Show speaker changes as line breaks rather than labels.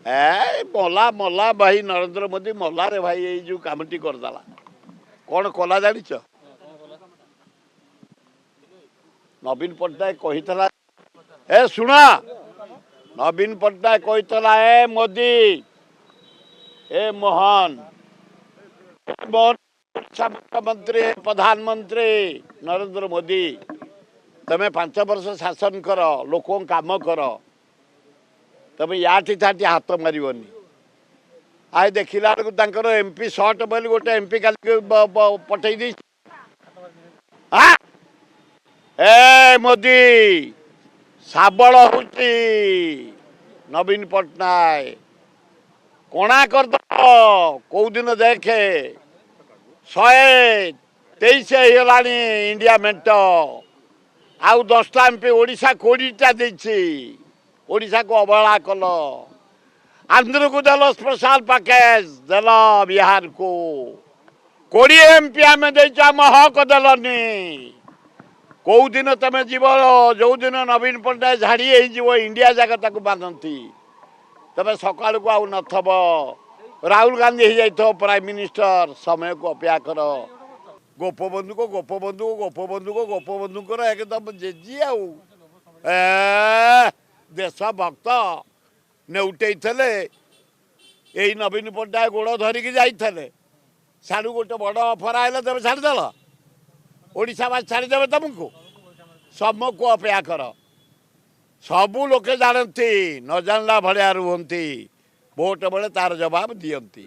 ए मला मला भाई नरेंद्र मोदी मला रे भाई ये जो कामटी करदेला कौन कला जान नवीन पट्टनायक कही ए शुणा नवीन पट्टनायक कही ए मोदी ए मोहन मुख्यमंत्री प्रधानमंत्री नरेंद्र मोदी तमें 5 वर्ष शासन कर लोक काम कर तमें याठी थाटी हाथ मारनी आए देखला बेलू एमपी सर्ट बोली गोटे एमपी का पठे दी ए मोदी शाबल हूँ नवीन पट्टनायक कणा कर कौ दिन देखे 123 होगा इंडिया मेट आउ 10टा एमपी ओडिशा 20टा देछि ओडिशा को अवहेला कल आंध्र को देल स्पेशल पैकेज देल बिहार को 20 एमपी आम देम हक देलनी कौ दिन तुम जीव जो दिन नवीन पट्टनायक झाड़ी हो इंडिया जाक बांधती तबे सकाल को आउ नथब राहुल गांधी हो जाइए प्राइम मिनिस्टर समय को अपेक्षा कर गोपबंधु को गोपबंधु को गोपबंधु को गोपबंधु कर एकदम जेजी आउ देश भक्त नेउटे यही नवीन पट्टनायक गोड़ धरिकी जाइए साड़ू गोटे बड़ अफर आए तब छाड़देल ओडिशा बास छाड़देवे तुमको समय को अपेक्षा कर सबू लोके जानती न जानला भाया रुहती भोट बेले तार जवाब दियंती।